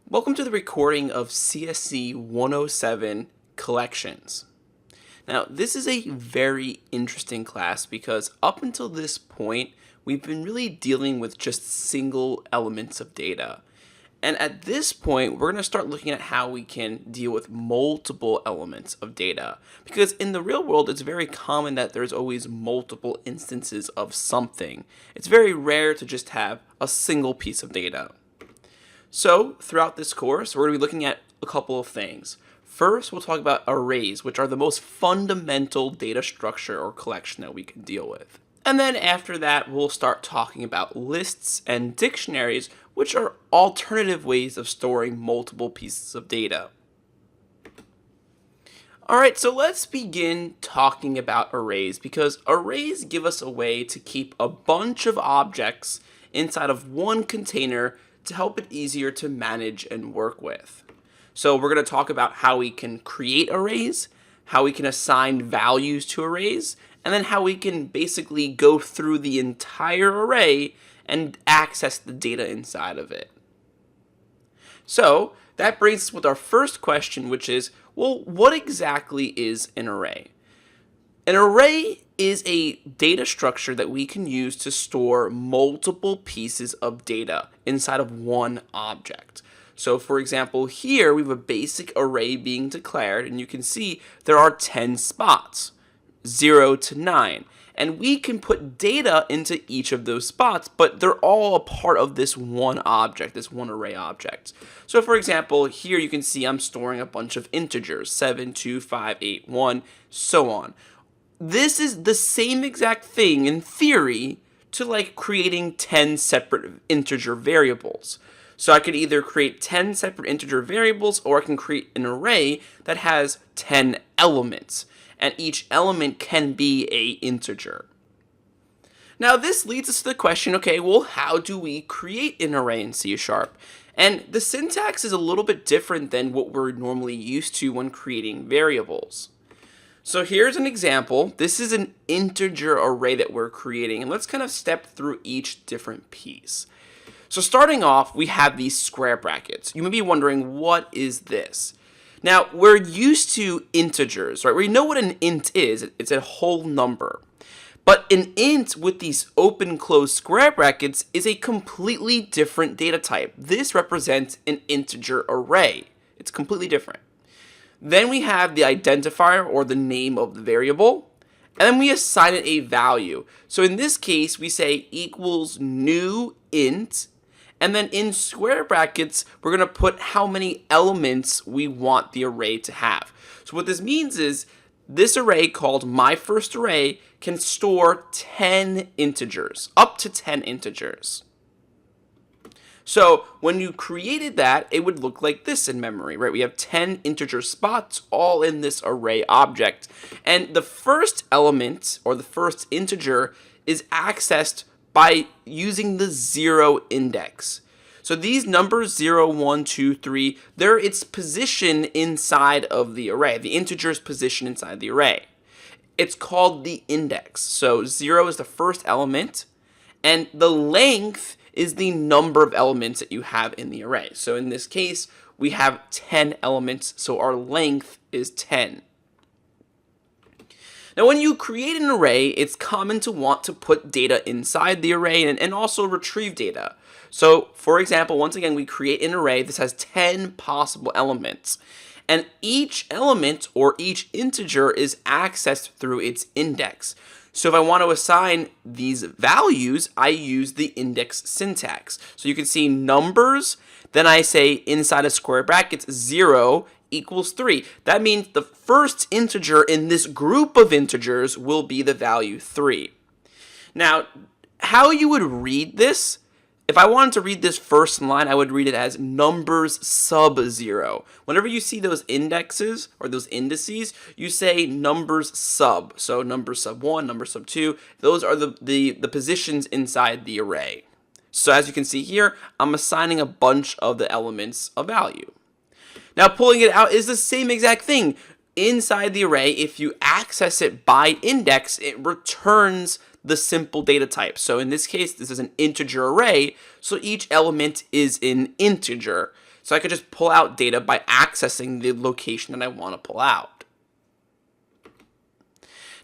Welcome to the recording of CSC107 collections. Now, this is a very interesting class because up until this point, we've been really dealing with just single elements of data. And at this point, we're going to start looking at how we can deal with multiple elements of data. Because in the real world, it's very common that there's always multiple instances of something. It's very rare to just have a single piece of data. So throughout this course, we're going to be looking at a couple of things. First, we'll talk about arrays, which are the most fundamental data structure or collection that we can deal with. And then after that, we'll start talking about lists and dictionaries, which are alternative ways of storing multiple pieces of data. Alright, so let's begin talking about arrays, because arrays give us a way to keep a bunch of objects inside of one container to help it easier to manage and work with. So we're going to talk about how we can create arrays, how we can assign values to arrays, and then how we can basically go through the entire array and access the data inside of it. So that brings us with our first question, which is, well, what exactly is an array? An array is a data structure that we can use to store multiple pieces of data inside of one object. So for example, here we have a basic array being declared, and you can see there are 10 spots, 0 to 9. And we can put data into each of those spots, but they're all a part of this one object, this one array object. So for example, here you can see I'm storing a bunch of integers, 7, 2, 5, 8, 1, so on. This is the same exact thing in theory to like creating 10 separate integer variables. So I could either create 10 separate integer variables, or I can create an array that has 10 elements, and each element can be an integer. Now this leads us to the question, okay, well, how do we create an array in C#? And the syntax is a little bit different than what we're normally used to when creating variables. So here's an example. This is an integer array that we're creating, and let's kind of step through each different piece. So starting off, we have these square brackets. You may be wondering, what is this? Now, we're used to integers, right? We know what an int is. It's a whole number. But an int with these open closed square brackets is a completely different data type. This represents an integer array. It's completely different. Then we have the identifier, or the name of the variable, and then we assign it a value. So in this case, we say equals new int, and then in square brackets, we're going to put how many elements we want the array to have. So what this means is this array called myFirstArray can store 10 integers, up to 10 integers. So when you created that, it would look like this in memory, right? We have 10 integer spots all in this array object. And the first element, or the first integer, is accessed by using the 0 index. So these numbers, 0, 1, 2, 3, they're its position inside of the array, the integer's position inside the array. It's called the index. So 0 is the first element, and the length is the number of elements that you have in the array. So in this case, we have 10 elements, so our length is 10. Now when you create an array, it's common to want to put data inside the array and also retrieve data. So for example, once again, we create an array. This has 10 possible elements. And each element, or each integer, is accessed through its index. So if I want to assign these values, I use the index syntax. So you can see numbers, then I say inside of square brackets 0 equals 3. That means the first integer in this group of integers will be the value 3. Now, how you would read this, if I wanted to read this first line, I would read it as numbers sub 0. Whenever you see those indexes or those indices, you say numbers sub. So numbers sub 1, numbers sub 2, those are the positions inside the array. So as you can see here, I'm assigning a bunch of the elements a value. Now pulling it out is the same exact thing. Inside the array, if you access it by index, it returns the simple data type. So in this case, this is an integer array, so each element is an integer. So I could just pull out data by accessing the location that I want to pull out.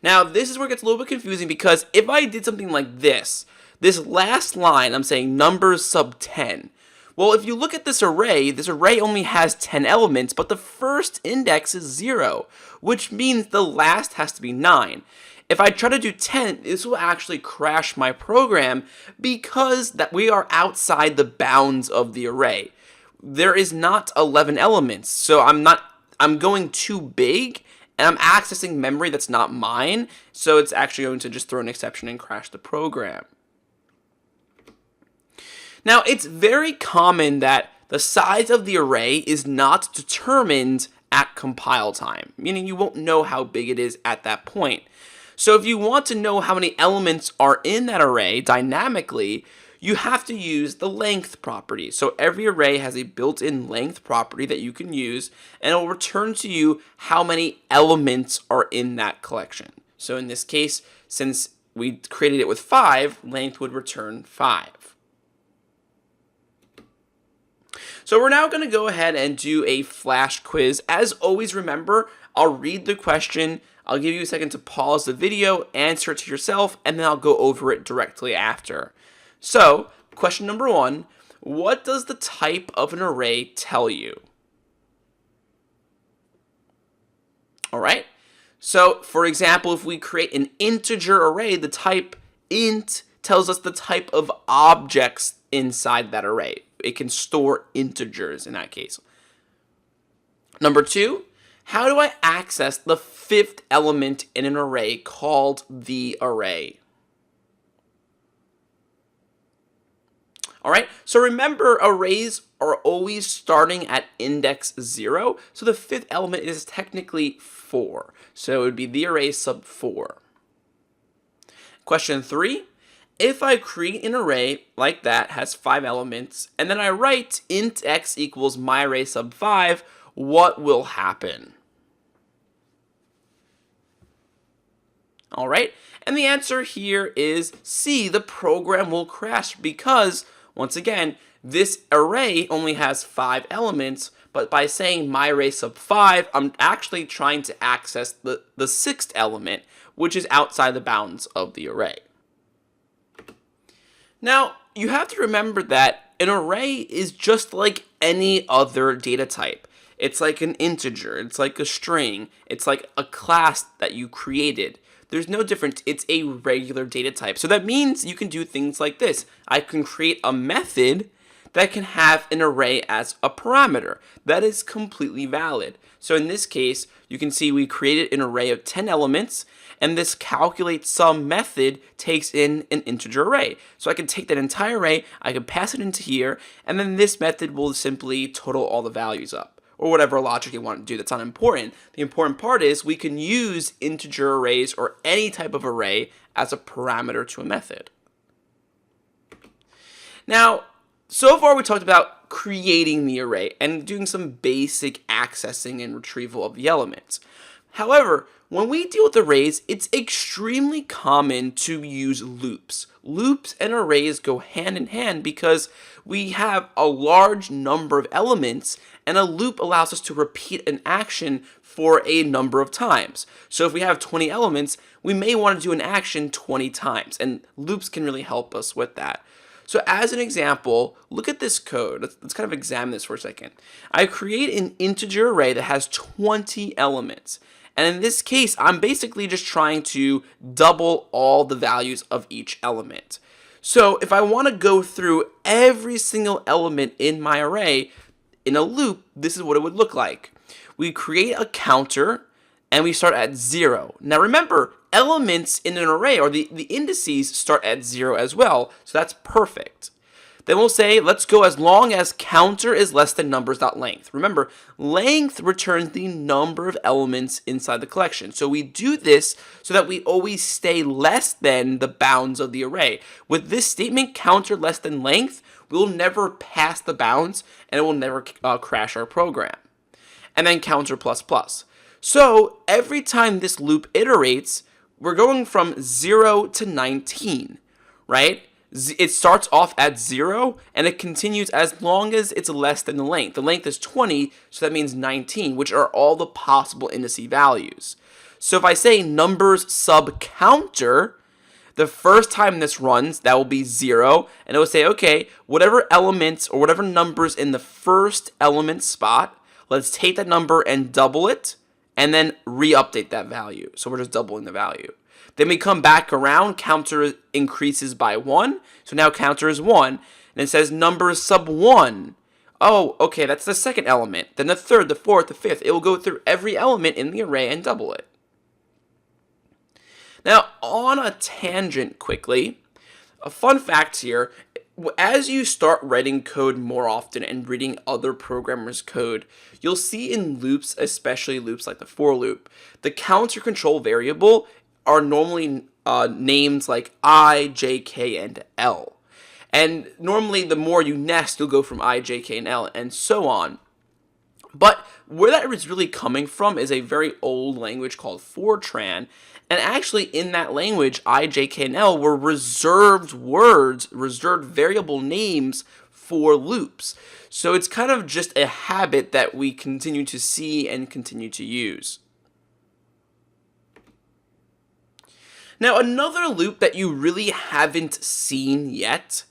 Now, this is where it gets a little bit confusing, because if I did something like this last line, I'm saying numbers sub 10. Well, if you look at this array only has 10 elements, but the first index is 0, which means the last has to be 9. If I try to do 10, this will actually crash my program because that we are outside the bounds of the array. There is not 11 elements, so I'm going too big, and I'm accessing memory that's not mine, so it's actually going to just throw an exception and crash the program. Now, it's very common that the size of the array is not determined at compile time, meaning you won't know how big it is at that point. So if you want to know how many elements are in that array dynamically, you have to use the length property. So every array has a built-in length property that you can use, and it will return to you how many elements are in that collection. So in this case, since we created it with 5, length would return 5. So we're now going to go ahead and do a flash quiz. As always, remember, I'll read the question, I'll give you a second to pause the video, answer it to yourself, and then I'll go over it directly after. So, question number 1, what does the type of an array tell you? Alright, so for example, if we create an integer array, the type int tells us the type of objects inside that array. It can store integers in that case. Number 2, how do I access the 5th element in an array called the array? Alright, so remember, arrays are always starting at index 0, so the 5th element is technically 4. So it would be the array sub 4. Question 3. If I create an array like that, has 5 elements, and then I write int x equals myArray sub 5, what will happen? Alright, and the answer here is C, the program will crash because, once again, this array only has 5 elements, but by saying myArray sub 5, I'm actually trying to access the 6th element, which is outside the bounds of the array. Now, you have to remember that an array is just like any other data type. It's like an integer, it's like a string, it's like a class that you created. There's no difference, it's a regular data type. So that means you can do things like this. I can create a method that can have an array as a parameter. That is completely valid. So in this case, you can see we created an array of 10 elements, and this calculate sum method takes in an integer array. So I can take that entire array, I can pass it into here, and then this method will simply total all the values up, or whatever logic you want to do. That's not important. The important part is we can use integer arrays or any type of array as a parameter to a method. Now, so far we talked about creating the array and doing some basic accessing and retrieval of the elements. However, when we deal with arrays, it's extremely common to use loops. Loops and arrays go hand in hand because we have a large number of elements, and a loop allows us to repeat an action for a number of times. So if we have 20 elements, we may want to do an action 20 times, and loops can really help us with that. So as an example, look at this code. Let's kind of examine this for a second. I create an integer array that has 20 elements. And in this case, I'm basically just trying to double all the values of each element. So if I want to go through every single element in my array in a loop, this is what it would look like. We create a counter and we start at 0. Now remember, elements in an array, or the indices, start at 0 as well, so that's perfect. Then we'll say, let's go as long as counter is less than numbers.length. Remember, length returns the number of elements inside the collection. So we do this so that we always stay less than the bounds of the array. With this statement, counter less than length, we'll never pass the bounds, and it will never crash our program. And then counter plus plus. So every time this loop iterates, we're going from 0 to 19, right? It starts off at 0, and it continues as long as it's less than the length. The length is 20, so that means 19, which are all the possible indice values. So if I say numbers sub counter, the first time this runs, that will be 0, and it will say, okay, whatever elements or whatever numbers in the first element spot, let's take that number and double it, and then re-update that value. So we're just doubling the value. Then we come back around, counter increases by 1, so now counter is 1, and it says numbers sub 1. Oh, okay, that's the second element. Then the third, the fourth, the fifth. It will go through every element in the array and double it. Now, on a tangent quickly, a fun fact here, as you start writing code more often and reading other programmers' code, you'll see in loops, especially loops like the for loop, the counter control variable are normally names like I, J, K, and L. And normally the more you nest, you'll go from I, J, K, and L, and so on. But where that is really coming from is a very old language called Fortran. And actually in that language, I, J, K, and L were reserved words, reserved variable names for loops. So it's kind of just a habit that we continue to see and continue to use. Now, another loop that you really haven't seen yet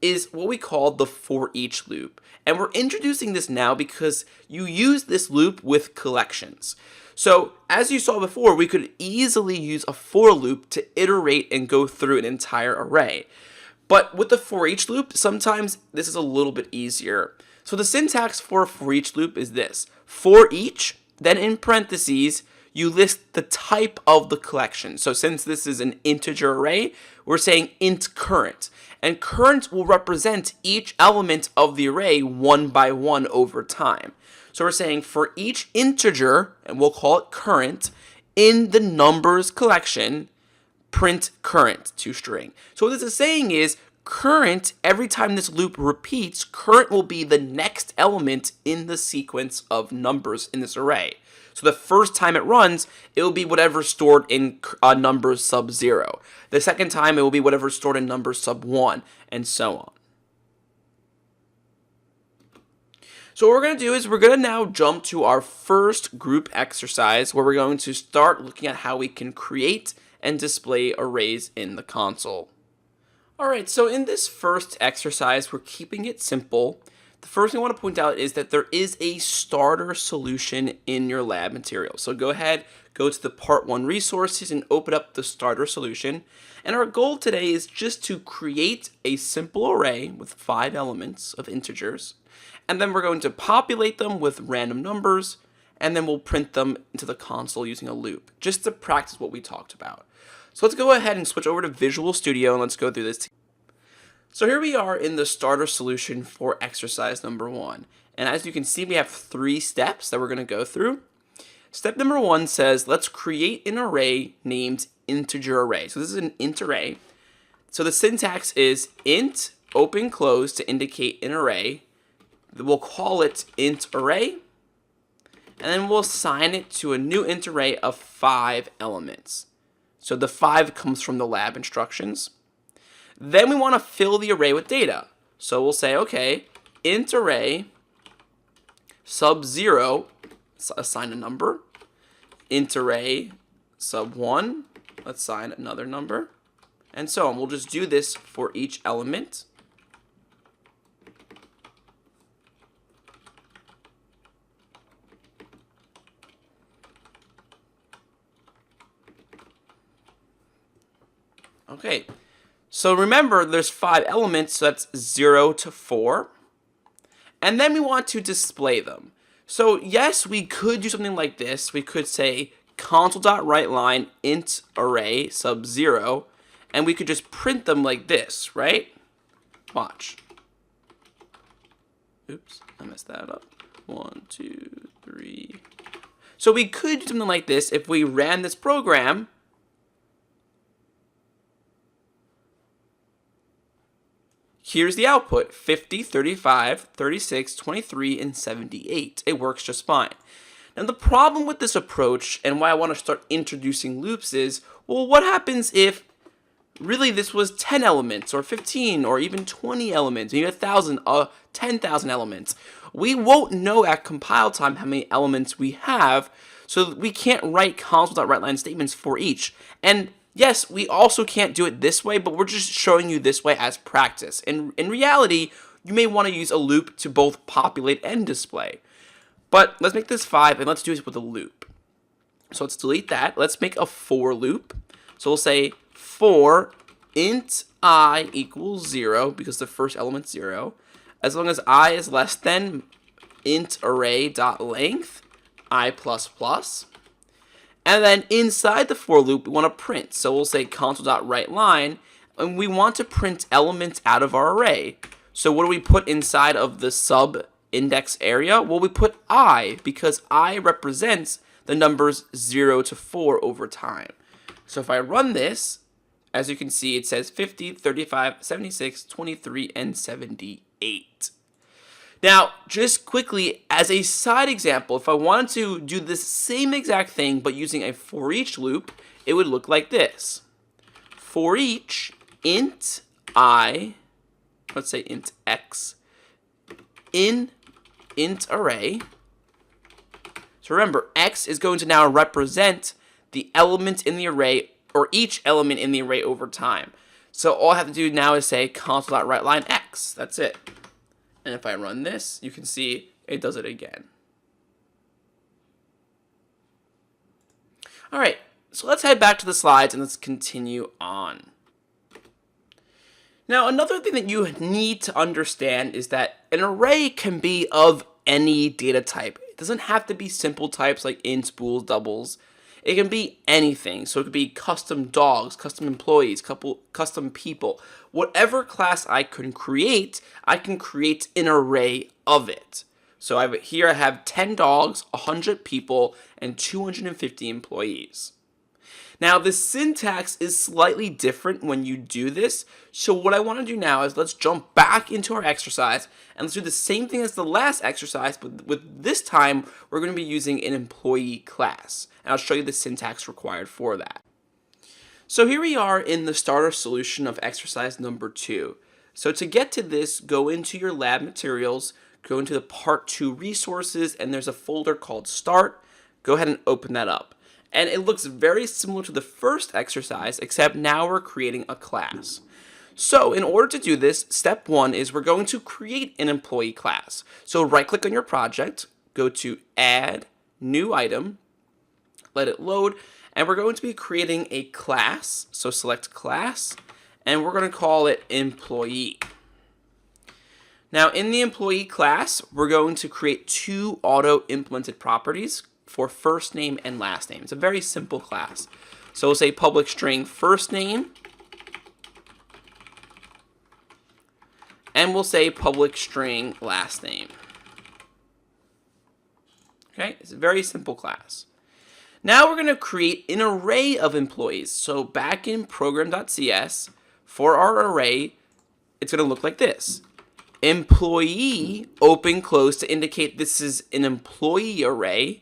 is what we call the foreach loop. And we're introducing this now because you use this loop with collections. So, as you saw before, we could easily use a for loop to iterate and go through an entire array. But with the foreach loop, sometimes this is a little bit easier. So the syntax for a foreach loop is this: for each, then in parentheses, you list the type of the collection. So since this is an integer array, we're saying int current. And current will represent each element of the array one by one over time. So we're saying for each integer, and we'll call it current, in the numbers collection, print current to string. So what this is saying is current, every time this loop repeats, current will be the next element in the sequence of numbers in this array. So the first time it runs, it will be whatever's stored in numbers sub 0. The second time, it will be whatever's stored in numbers sub 1, and so on. So what we're going to do is we're going to now jump to our first group exercise where we're going to start looking at how we can create and display arrays in the console. Alright, so in this first exercise, we're keeping it simple. The first thing I want to point out is that there is a starter solution in your lab material. So go ahead, go to the part 1 resources and open up the starter solution. And our goal today is just to create a simple array with 5 elements of integers. And then we're going to populate them with random numbers, and then we'll print them into the console using a loop, just to practice what we talked about. So let's go ahead and switch over to Visual Studio and let's go through this. So here we are in the starter solution for exercise number 1. And as you can see, we have 3 steps that we're going to go through. Step number 1 says, let's create an array named integer array. So this is an int array. So the syntax is int, open, close to indicate an array. We'll call it int array. And then we'll assign it to a new int array of 5 elements. So the 5 comes from the lab instructions. Then we want to fill the array with data. So we'll say, okay, int array sub 0, assign a number. Int array sub 1, let's assign another number. And so on. We'll just do this for each element. Okay. So remember, there's 5 elements, so that's 0 to 4. And then we want to display them. So yes, we could do something like this. We could say console.writeLine int array sub 0, and we could just print them like this, right? Watch. Oops, I messed that up. 1, 2, 3. So we could do something like this if we ran this program. Here's the output, 50, 35, 36, 23, and 78. It works just fine. Now the problem with this approach, and why I want to start introducing loops, is Well, what happens if really this was 10 elements or 15 or even 20 elements, maybe 1,000, 10,000 elements? We won't know at compile time how many elements we have, so we can't write console.writeLine statements for each. And yes, we also can't do it this way, but we're just showing you this way as practice. And in reality, you may want to use a loop to both populate and display. But let's make this 5, and let's do this with a loop. So let's delete that. Let's make a for loop. So we'll say for int I equals 0, because the first element's 0, as long as I is less than int array.length I++. And then inside the for loop, we want to print. So we'll say console.writeLine, and we want to print elements out of our array. So what do we put inside of the sub index area? Well, we put I, because I represents the numbers 0 to 4 over time. So if I run this, as you can see, it says 50, 35, 76, 23, and 78. Now, just quickly, as a side example, if I wanted to do this same exact thing, but using a for each loop, it would look like this. For each int I, let's say int x, in int array. So remember, x is going to now represent the element in the array, or each element in the array over time. So all I have to do now is say console.writeLine x. That's it. And if I run this, you can see it does it again. All right, so let's head back to the slides and let's continue on. Now, another thing that you need to understand is that an array can be of any data type. It doesn't have to be simple types like ints, bools, doubles. It can be anything. So it could be custom dogs, custom employees, custom people. Whatever class I can create an array of it. So here I have 10 dogs, 100 people, and 250 employees. Now, the syntax is slightly different when you do this. So what I want to do now is let's jump back into our exercise and let's do the same thing as the last exercise, but with this time, we're going to be using an employee class. And I'll show you the syntax required for that. So here we are in the starter solution of exercise number 2. So to get to this, go into your lab materials, go into the part 2 resources, and there's a folder called start. Go ahead and open that up. And it looks very similar to the first exercise, except now we're creating a class. So in order to do this, step 1 is we're going to create an employee class. So right click on your project, go to add new item, let it load, and we're going to be creating a class. So select class, and we're going to call it employee. Now in the employee class, we're going to create 2 auto-implemented properties for first name and last name. It's a very simple class. So we'll say public string first name, and we'll say public string last name. Okay, it's a very simple class. Now we're going to create an array of employees. So back in program.cs, for our array, it's going to look like this. Employee, open, close, to indicate this is an employee array.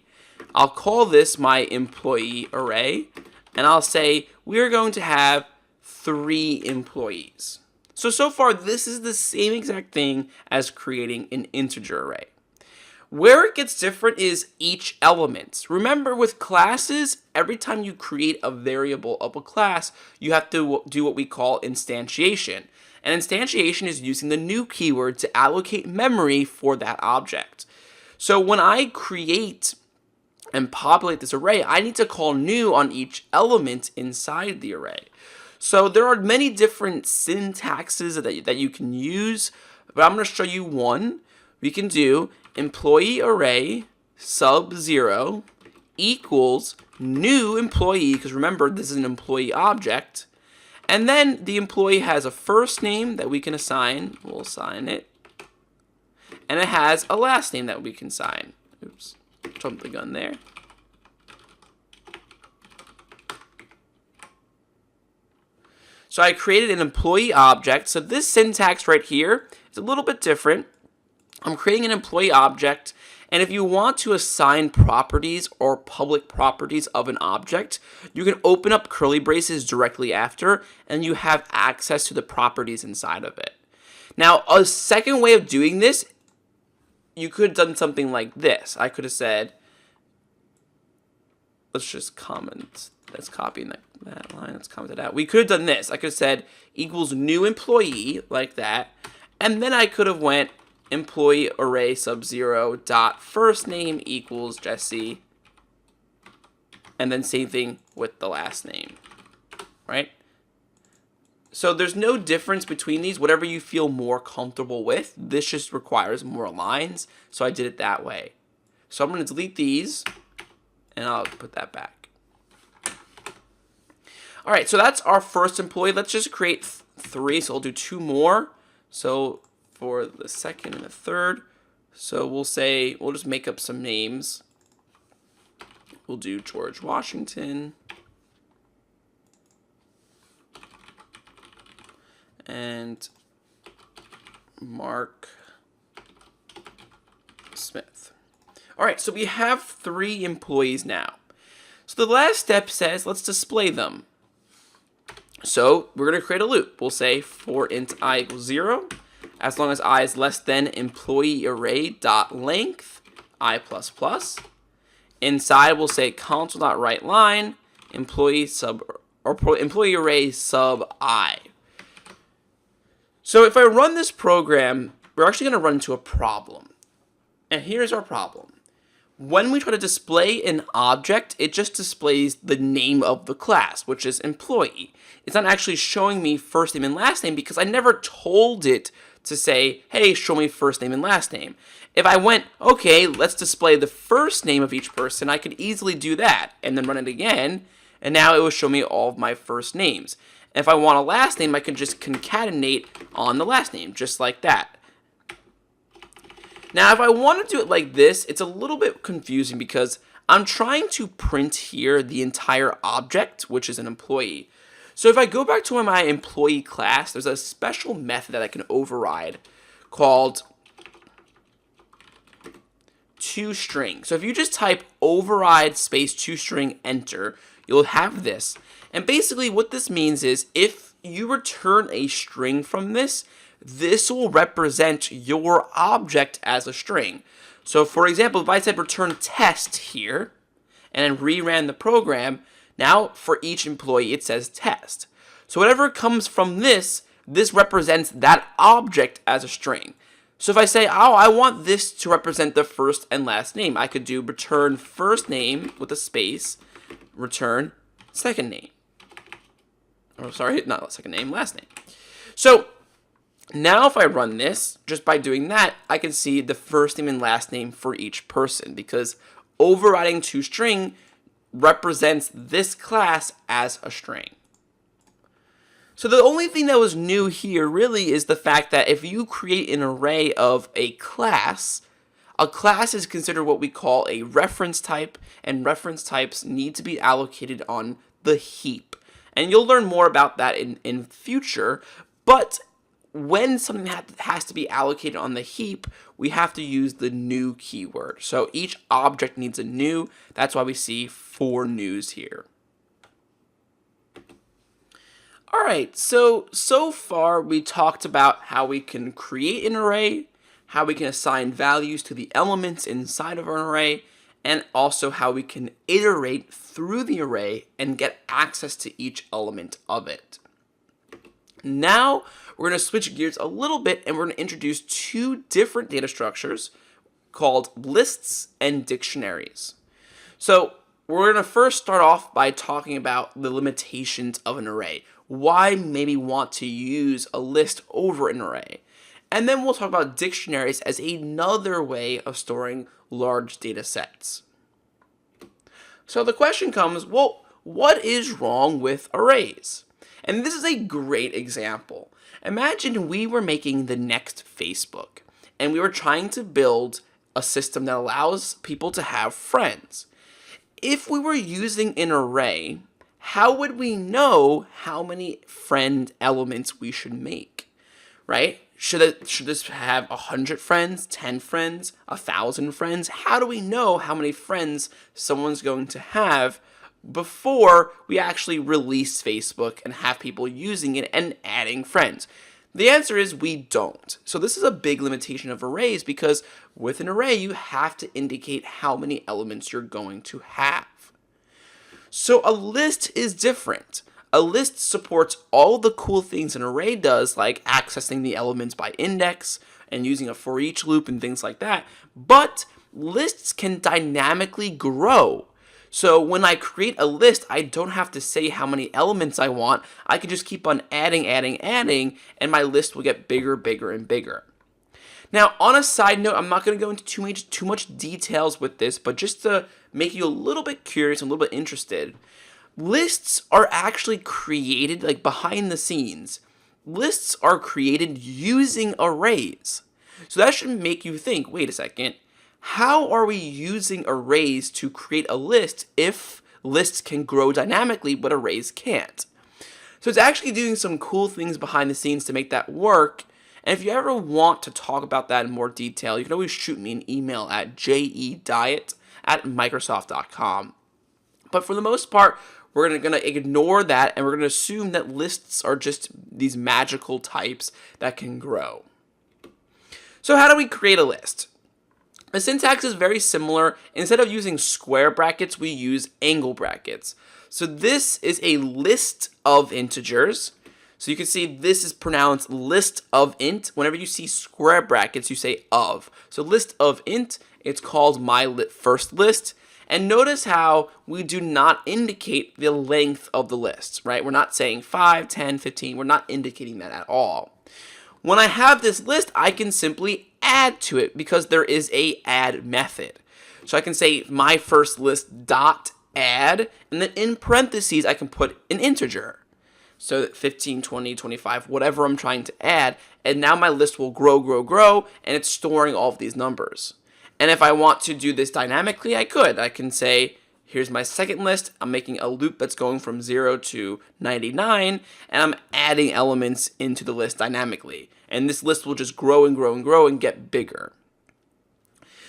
I'll call this my employee array, and I'll say we're going to have 3 employees. So far, this is the same exact thing as creating an integer array. Where it gets different is each element. Remember, with classes, every time you create a variable of a class, you have to do what we call instantiation. And instantiation is using the new keyword to allocate memory for that object. So when I create and populate this array, I need to call new on each element inside the array. So there are many different syntaxes that you can use, but I'm going to show you one. We can do employee array sub 0 equals new employee, because remember, this is an employee object. And then the employee has a first name that we can assign. We'll assign it. And it has a last name that we can assign. Oops. Jumped the gun there. So I created an employee object. So this syntax right here is a little bit different. I'm creating an employee object, And if you want to assign properties or public properties of an object, you can open up curly braces directly after, and you have access to the properties inside of it. Now, a second way of doing this, you could have done something like this. I could have said, let's just comment. Let's copy that line. Let's comment it out. We could have done this. I could have said equals new employee, like that. And then I could have went employee array sub 0 dot first name equals Jesse. And then same thing with the last name, right? So there's no difference between these. Whatever you feel more comfortable with. This just requires more lines. So I did it that way. So I'm going to delete these. And I'll put that back. All right, so that's our first employee. Let's just create 3. So I'll do 2 more. So for the second and the third. So we'll just make up some names. We'll do George Washington. And Mark Smith. All right, so we have 3 employees now. So the last step says let's display them. So we're going to create a loop. We'll say for int I equals 0, as long as I is less than employee array dot length I plus plus. Inside we'll say console dot write line employee array sub I. So if I run this program, we're actually going to run into a problem. And here's our problem. When we try to display an object, it just displays the name of the class, which is employee. It's not actually showing me first name and last name because I never told it to say, hey, show me first name and last name. If I went, okay, let's display the first name of each person, I could easily do that and then run it again. And now it will show me all of my first names. And if I want a last name, I can just concatenate on the last name, just like that. Now, if I want to do it like this, it's a little bit confusing because I'm trying to print here the entire object, which is an employee. So if I go back to my employee class, there's a special method that I can override called toString. So if you just type override space toString enter, you'll have this. And basically what this means is if you return a string from this, this will represent your object as a string. So for example, if I said return test here and then reran the program, now for each employee it says test. So whatever comes from this represents that object as a string. So if I say, oh, I want this to represent the first and last name, I could do return first name with a space, return second name. Or sorry, not second name, last name. So now if I run this, just by doing that, I can see the first name and last name for each person because overriding toString represents this class as a string. So the only thing that was new here really is the fact that if you create an array of a class is considered what we call a reference type, and reference types need to be allocated on the heap. And you'll learn more about that in future, but when something has to be allocated on the heap, we have to use the new keyword. So each object needs a new. That's why we see 4 news here. All right, so far we talked about how we can create an array, how we can assign values to the elements inside of an array, and also how we can iterate through the array and get access to each element of it. Now we're going to switch gears a little bit and we're going to introduce 2 different data structures called lists and dictionaries. So we're going to first start off by talking about the limitations of an array. Why maybe want to use a list over an array. And then we'll talk about dictionaries as another way of storing large data sets. So the question comes, well, what is wrong with arrays? And this is a great example. Imagine we were making the next Facebook, and we were trying to build a system that allows people to have friends. If we were using an array, how would we know how many friend elements we should make, right? Should this have 100 friends, 10 friends, 1,000 friends? How do we know how many friends someone's going to have before we actually release Facebook and have people using it and adding friends? The answer is we don't. So this is a big limitation of arrays, because with an array you have to indicate how many elements you're going to have. So a list is different. A list supports all the cool things an array does, like accessing the elements by index and using a foreach loop and things like that, but lists can dynamically grow. So when I create a list, I don't have to say how many elements I want. I can just keep on adding, and my list will get bigger, bigger, and bigger. Now, on a side note, I'm not going to go into too much details with this, but just to make you a little bit curious and a little bit interested, lists are actually created, like behind the scenes. Lists are created using arrays. So that should make you think, wait a second, how are we using arrays to create a list if lists can grow dynamically but arrays can't? So it's actually doing some cool things behind the scenes to make that work. And if you ever want to talk about that in more detail, you can always shoot me an email at jediet@microsoft.com. But for the most part, we're going to ignore that, and we're going to assume that lists are just these magical types that can grow. So how do we create a list? The syntax is very similar. Instead of using square brackets, we use angle brackets. So this is a list of integers. So you can see this is pronounced list of int. Whenever you see square brackets, you say of. So list of int, it's called my first list. And notice how we do not indicate the length of the list, right? We're not saying 5, 10, 15. We're not indicating that at all. When I have this list, I can simply add to it because there is a add method. So I can say my first list dot add, and then in parentheses, I can put an integer. So 15, 20, 25, whatever I'm trying to add. And now my list will grow, and it's storing all of these numbers. And if I want to do this dynamically, I could. I can say, here's my second list. I'm making a loop that's going from 0 to 99, and I'm adding elements into the list dynamically. And this list will just grow and get bigger.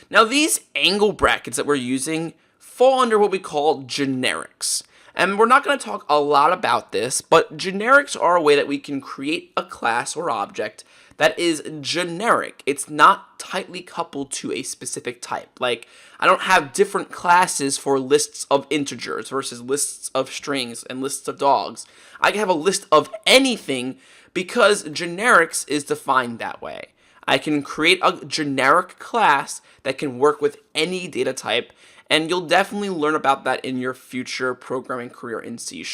Now, these angle brackets that we're using fall under what we call generics. And we're not going to talk a lot about this, but generics are a way that we can create a class or object that is generic. It's not tightly coupled to a specific type. Like, I don't have different classes for lists of integers versus lists of strings and lists of dogs. I can have a list of anything because generics is defined that way. I can create a generic class that can work with any data type, and you'll definitely learn about that in your future programming career in C#.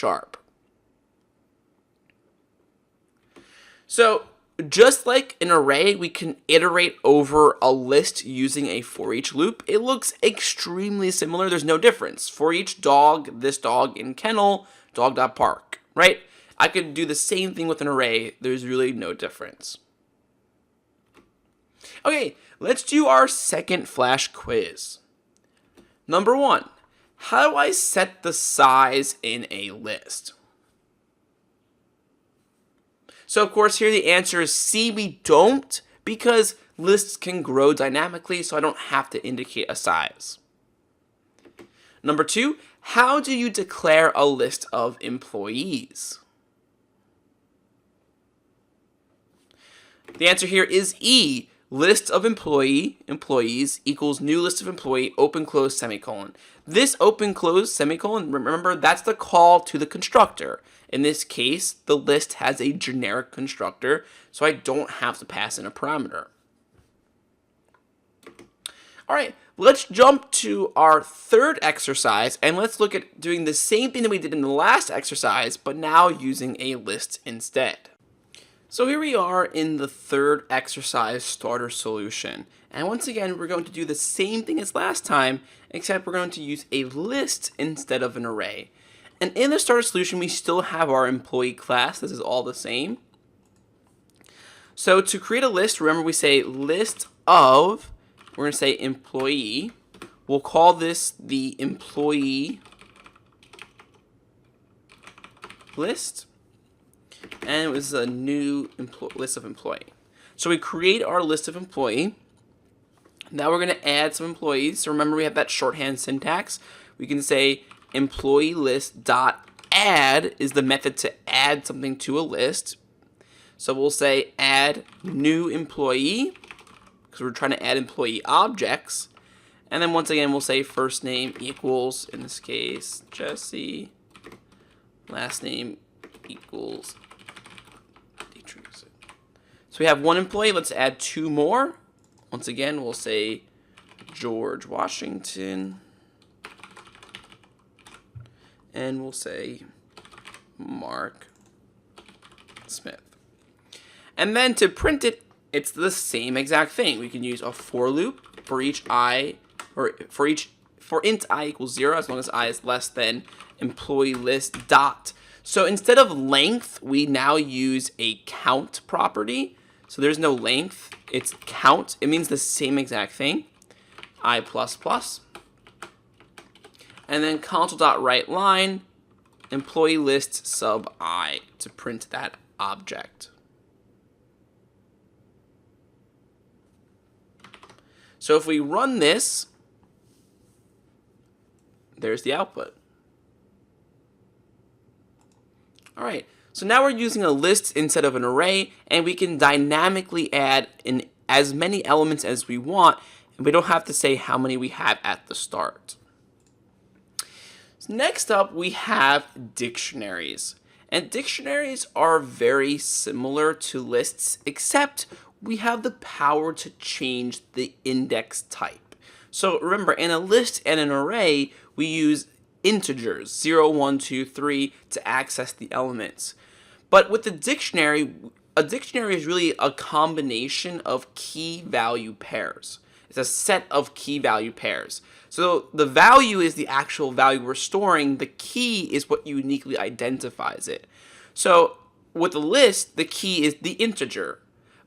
So, just like an array, we can iterate over a list using a foreach loop. It looks extremely similar. There's no difference. For each dog, this dog in kennel, dog.park, right? I could do the same thing with an array. There's really no difference. Okay, let's do our second flash quiz. Number 1, how do I set the size in a list? So of course here the answer is C, we don't, because lists can grow dynamically, so I don't have to indicate a size. Number 2, how do you declare a list of employees? The answer here is E. List of employees equals new list of employee, open close semicolon. This open close semicolon, remember, that's the call to the constructor. In this case, the list has a generic constructor, so I don't have to pass in a parameter. All right, let's jump to our third exercise, and let's look at doing the same thing that we did in the last exercise, but now using a list instead. So here we are in the third exercise starter solution. And once again, we're going to do the same thing as last time, except we're going to use a list instead of an array. And in the starter solution, we still have our employee class. This is all the same. So to create a list, remember we say list of, we're going to say employee. We'll call this the employee list. And it was a new list of employee. So we create our list of employee. Now we're going to add some employees. So remember, we have that shorthand syntax. We can say employee list dot add is the method to add something to a list. So we'll say add new employee because we're trying to add employee objects. And then once again, we'll say first name equals, in this case, Jesse. Last name equals Dietrich. So we have one employee. Let's add two more. Once again, we'll say George Washington. And we'll say Mark Smith. And then to print it, it's the same exact thing. We can use a for loop for each I, or for int I equals 0, as long as I is less than employee list dot. So instead of length, we now use a count property. So there's no length, it's count. It means the same exact thing, I++. And then console.writeLine, employee list sub I to print that object. So if we run this, there's the output. All right, so now we're using a list instead of an array, and we can dynamically add in as many elements as we want, and we don't have to say how many we have at the start. So next up, we have dictionaries. And dictionaries are very similar to lists, except we have the power to change the index type. So remember, in a list and an array, we use integers, 0, 1, 2, 3, to access the elements. But with the dictionary, a dictionary is really a combination of key value pairs. It's a set of key value pairs. So the value is the actual value we're storing. The key is what uniquely identifies it. So with a list, the key is the integer.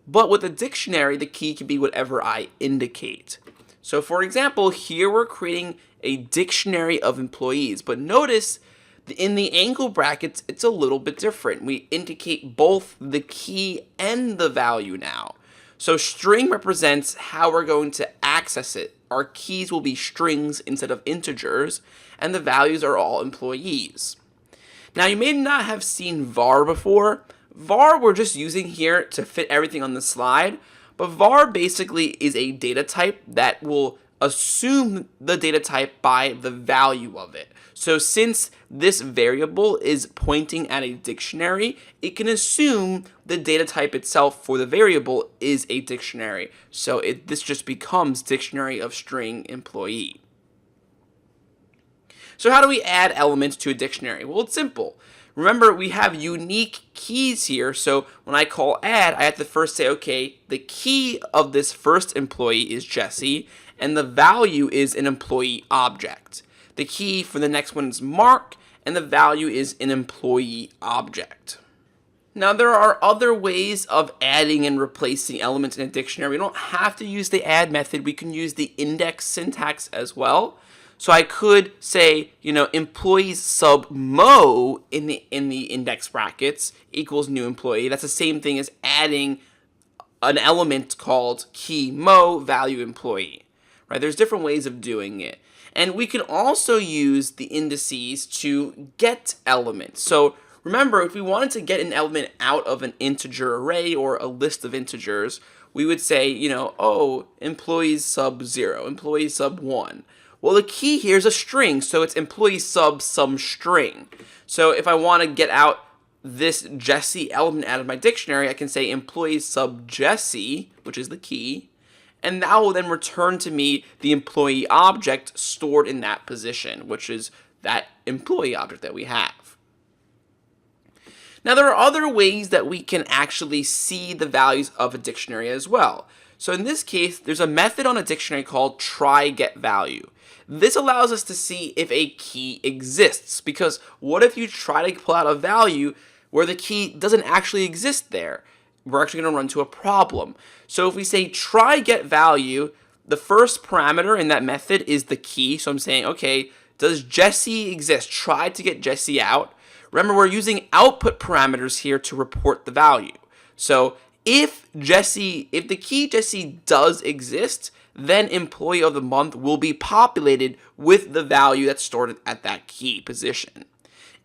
But with a dictionary, the key can be whatever I indicate. So for example, here we're creating a dictionary of employees. But notice in the angle brackets, it's a little bit different. We indicate both the key and the value now. So string represents how we're going to access it. Our keys will be strings instead of integers, and the values are all employees. Now you may not have seen var before. Var we're just using here to fit everything on the slide, but var basically is a data type that will assume the data type by the value of it. So since this variable is pointing at a dictionary, it can assume the data type itself for the variable is a dictionary. So this just becomes dictionary of string employee. So how do we add elements to a dictionary? Well, it's simple. Remember, we have unique keys here, so when I call add, I have to first say, okay, the key of this first employee is Jesse, and the value is an employee object. The key for the next one is Mark, and the value is an employee object. Now, there are other ways of adding and replacing elements in a dictionary. We don't have to use the add method. We can use the index syntax as well. So I could say, employees sub mo in the index brackets equals new employee. That's the same thing as adding an element called key mo value employee, right? There's different ways of doing it. And we can also use the indices to get elements. So remember, if we wanted to get an element out of an integer array or a list of integers, we would say, employees sub 0, employees sub 1. Well, the key here is a string, so it's employee sub some string. So if I want to get out this Jesse element out of my dictionary, I can say employee sub Jesse, which is the key, and that will then return to me the employee object stored in that position, which is that employee object that we have. Now, there are other ways that we can actually see the values of a dictionary as well. So in this case, there's a method on a dictionary called try_get_value. This allows us to see if a key exists, because what if you try to pull out a value where the key doesn't actually exist there? We're actually going to run into a problem. So if we say try_get_value, the first parameter in that method is the key. So I'm saying, okay, does Jesse exist? Try to get Jesse out. Remember, we're using output parameters here to report the value. So if the key Jesse does exist, then employee of the month will be populated with the value that's stored at that key position.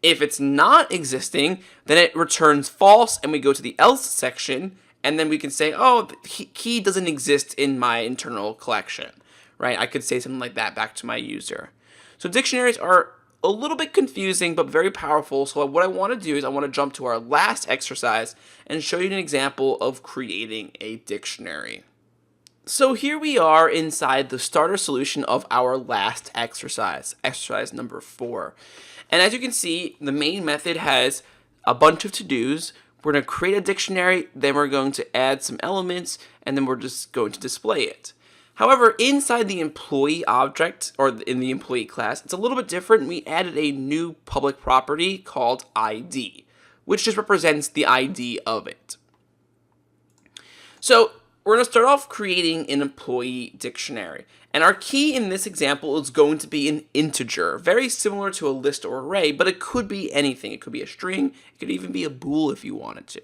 If it's not existing, then it returns false, and we go to the else section, and then we can say, oh, the key doesn't exist in my internal collection, right? I could say something like that back to my user. So dictionaries are a little bit confusing, but very powerful. So what I want to do is I want to jump to our last exercise and show you an example of creating a dictionary. So here we are inside the starter solution of our last exercise, exercise number 4. And as you can see, the main method has a bunch of to-dos. We're going to create a dictionary, then we're going to add some elements, and then we're just going to display it. However, inside the employee object, or in the employee class, it's a little bit different. We added a new public property called ID, which just represents the ID of it. So we're going to start off creating an employee dictionary. And our key in this example is going to be an integer, very similar to a list or array, but it could be anything. It could be a string. It could even be a bool if you wanted to.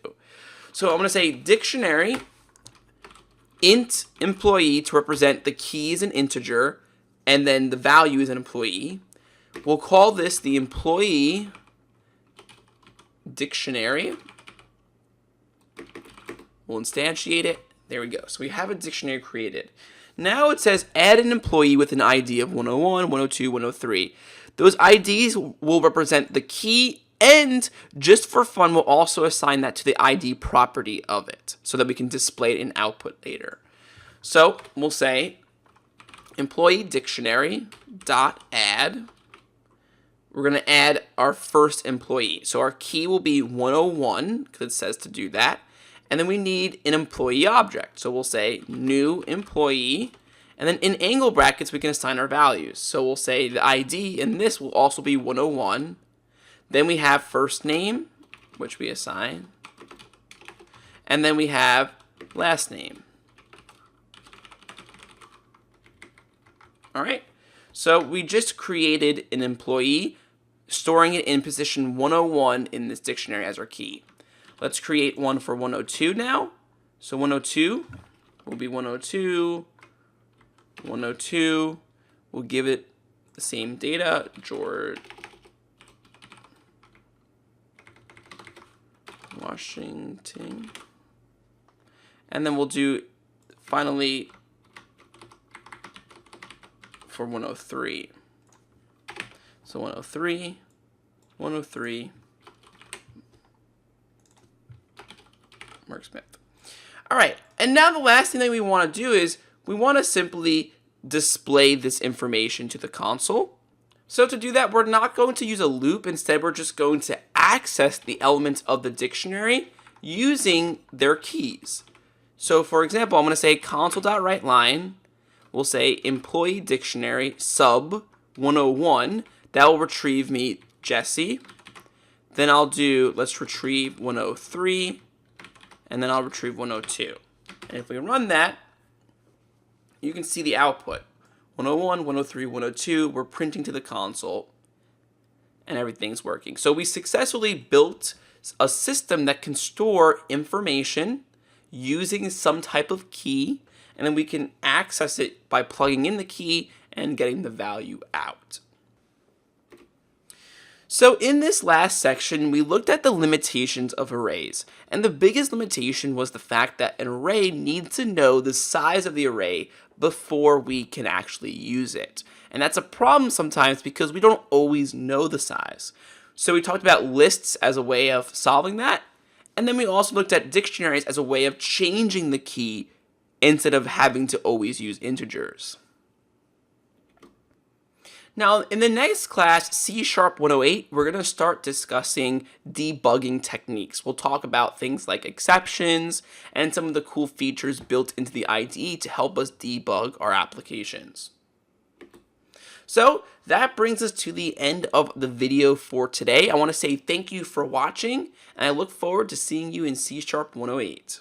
So I'm going to say dictionary int employee to represent the key is an integer, and then the value is an employee. We'll call this the employee dictionary. We'll instantiate it. There we go. So we have a dictionary created. Now it says add an employee with an ID of 101, 102, 103. Those IDs will represent the key, and just for fun, we'll also assign that to the ID property of it so that we can display it in output later. So we'll say employee dictionary dot add. We're going to add our first employee. So our key will be 101 because it says to do that. And then we need an employee object. So we'll say new employee. And then in angle brackets, we can assign our values. So we'll say the ID in this will also be 101. Then we have first name, which we assign. And then we have last name. All right. So we just created an employee, storing it in position 101 in this dictionary as our key. Let's create one for 102 now. So 102 will be 102, 102. We'll give it the same data, George Washington. And then we'll do finally for 103. So 103, 103. Mark Smith. All right, and now the last thing that we want to do is we want to simply display this information to the console. So to do that, we're not going to use a loop. Instead, we're just going to access the elements of the dictionary using their keys. So for example, I'm going to say console.writeLine. We'll say employee dictionary sub 101. That will retrieve me Jesse. Then I'll do, let's retrieve 103. And then I'll retrieve 102. And if we run that, you can see the output. 101, 103, 102, we're printing to the console, and everything's working. So we successfully built a system that can store information using some type of key, and then we can access it by plugging in the key and getting the value out. So in this last section, we looked at the limitations of arrays, and the biggest limitation was the fact that an array needs to know the size of the array before we can actually use it. And that's a problem sometimes because we don't always know the size. So we talked about lists as a way of solving that, and then we also looked at dictionaries as a way of changing the key instead of having to always use integers. Now, in the next class, C#108, we're going to start discussing debugging techniques. We'll talk about things like exceptions and some of the cool features built into the IDE to help us debug our applications. So that brings us to the end of the video for today. I want to say thank you for watching, and I look forward to seeing you in C#108.